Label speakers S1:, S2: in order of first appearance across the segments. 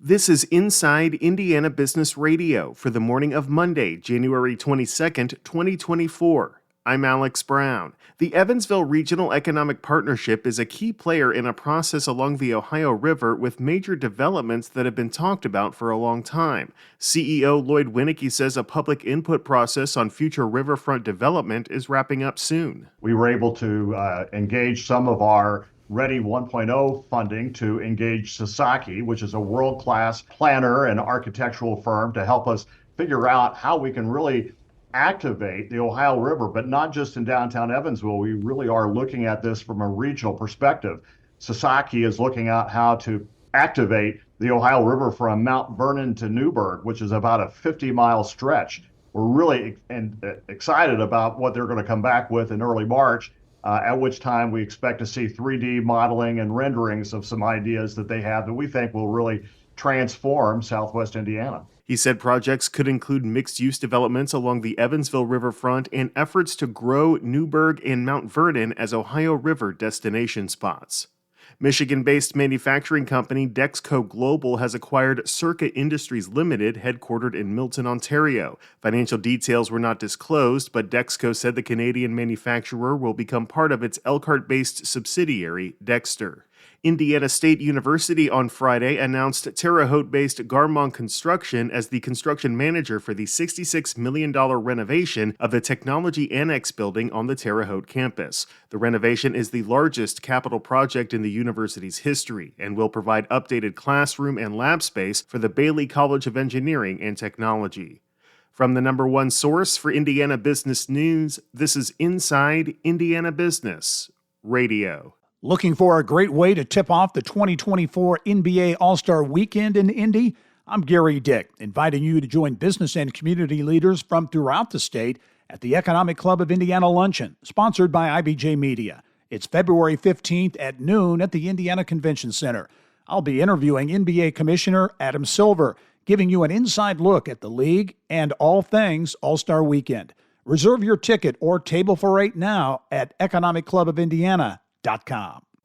S1: This is Inside Indiana Business Radio for the morning of Monday, January 22nd, 2024. I'm Alex Brown. The Evansville Regional Economic Partnership is a key player in a process along the Ohio River with major developments that have been talked about for a long time. CEO Lloyd Winnicky says a public input process on future riverfront development is wrapping up soon.
S2: We were able to engage some of our Ready 1.0 funding to engage Sasaki, which is a world-class planner and architectural firm, to help us figure out how we can really activate the Ohio River, but not just in downtown Evansville. We really are looking at this from a regional perspective. Sasaki is looking at how to activate the Ohio River from Mount Vernon to Newburgh, which is about a 50-mile stretch. We're really excited about what they're going to come back with in early March. At which time we expect to see 3D modeling and renderings of some ideas that they have that we think will really transform Southwest Indiana.
S1: He said projects could include mixed-use developments along the Evansville riverfront and efforts to grow Newburgh and Mount Vernon as Ohio River destination spots. Michigan-based manufacturing company Dexco Global has acquired Circa Industries Limited, headquartered in Milton, Ontario. Financial details were not disclosed, but Dexco said the Canadian manufacturer will become part of its Elkhart-based subsidiary, Dexter. Indiana State University on Friday announced Terre Haute-based Garmong Construction as the construction manager for the $66 million renovation of the Technology Annex building on the Terre Haute campus. The renovation is the largest capital project in the university's history and will provide updated classroom and lab space for the Bailey College of Engineering and Technology. From the number one source for Indiana business news, this is Inside Indiana Business Radio.
S3: Looking for a great way to tip off the 2024 NBA All-Star Weekend in Indy? I'm Gary Dick, inviting you to join business and community leaders from throughout the state at the Economic Club of Indiana Luncheon, sponsored by IBJ Media. It's February 15th at noon at the Indiana Convention Center. I'll be interviewing NBA Commissioner Adam Silver, giving you an inside look at the league and all things All-Star Weekend. Reserve your ticket or table for 8 now at economicclubofindiana.com.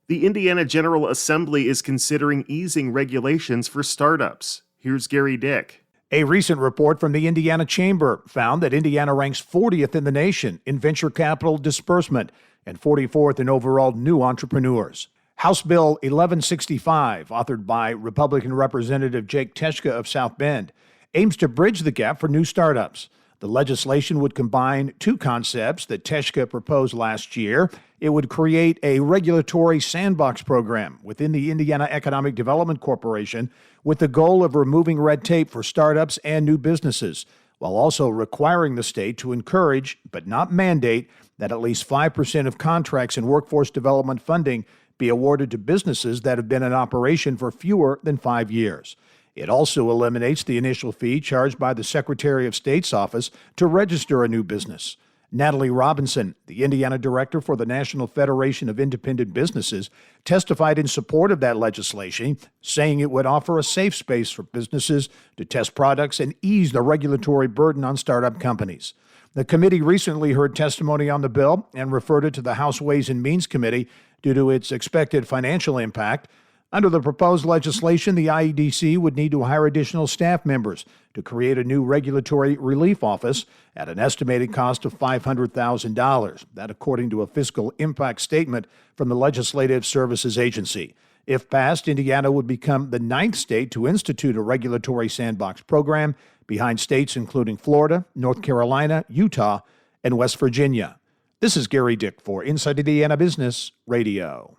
S1: The Indiana General Assembly is considering easing regulations for startups. Here's Gary Dick.
S3: A recent report from the Indiana Chamber found that Indiana ranks 40th in the nation in venture capital disbursement and 44th in overall new entrepreneurs. House Bill 1165, authored by Republican Representative Jake Teschka of South Bend, aims to bridge the gap for new startups. The legislation would combine two concepts that Teschka proposed last year. It would create a regulatory sandbox program within the Indiana Economic Development Corporation with the goal of removing red tape for startups and new businesses, while also requiring the state to encourage, but not mandate, that at least 5% of contracts and workforce development funding be awarded to businesses that have been in operation for fewer than 5 years. It also eliminates the initial fee charged by the Secretary of State's office to register a new business. Natalie Robinson, the Indiana director for the National Federation of Independent Businesses, testified in support of that legislation, saying it would offer a safe space for businesses to test products and ease the regulatory burden on startup companies. The committee recently heard testimony on the bill and referred it to the House Ways and Means Committee due to its expected financial impact. Under the proposed legislation, the IEDC would need to hire additional staff members to create a new regulatory relief office at an estimated cost of $500,000. That according to a fiscal impact statement from the Legislative Services Agency. If passed, Indiana would become the 9th state to institute a regulatory sandbox program, behind states including Florida, North Carolina, Utah, and West Virginia. This is Gary Dick for Inside Indiana Business Radio.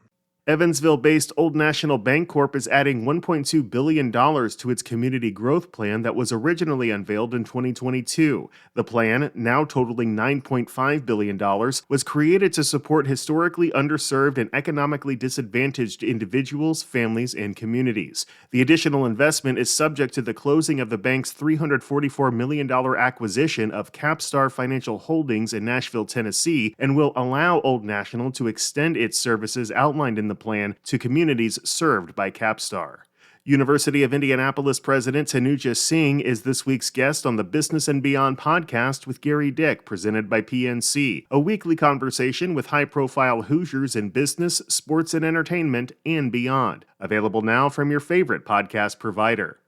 S1: Evansville-based Old National Bancorp is adding $1.2 billion to its community growth plan that was originally unveiled in 2022. The plan, now totaling $9.5 billion, was created to support historically underserved and economically disadvantaged individuals, families, and communities. The additional investment is subject to the closing of the bank's $344 million acquisition of Capstar Financial Holdings in Nashville, Tennessee, and will allow Old National to extend its services outlined in the plan to communities served by Capstar. University of Indianapolis President Tanuja Singh is this week's guest on the Business and Beyond podcast with Gary Dick, presented by PNC, a weekly conversation with high-profile Hoosiers in business, sports, and entertainment, and beyond. Available now from your favorite podcast provider.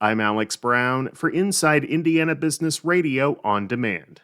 S1: I'm Alex Brown for Inside Indiana Business Radio On Demand.